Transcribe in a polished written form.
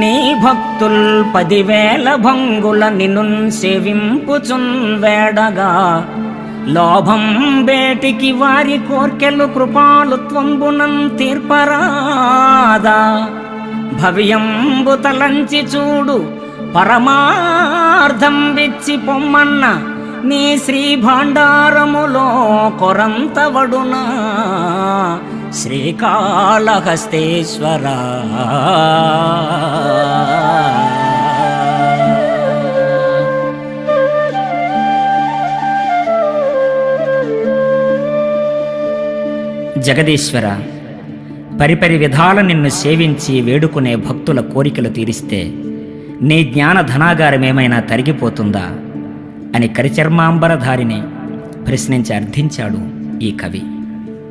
నీ భక్తుల్ 10,000 భంగుల నిన్నున్ సేవింపుచున్ వేడగా, లోభం బేటికి వారి కోర్కెలు కృపాలుత్వంబునం తీర్పరాదా. భవ్యంబు తలంచి చూడు పరమార్థం విచ్చి పొమ్మన్న, నీ శ్రీ భాండారములో కొరంతవడునా శ్రీకాళహస్తేశ్వర. జగదీశ్వర, పరిపరి విధాల నిన్ను సేవించి వేడుకునే భక్తుల కోరికలు తీరిస్తే నీ జ్ఞాన ధనాగారమేమైనా తరిగిపోతుందా అని కరిచర్మాంబరధారిని ప్రశ్నించి అర్థించాడు ఈ కవి.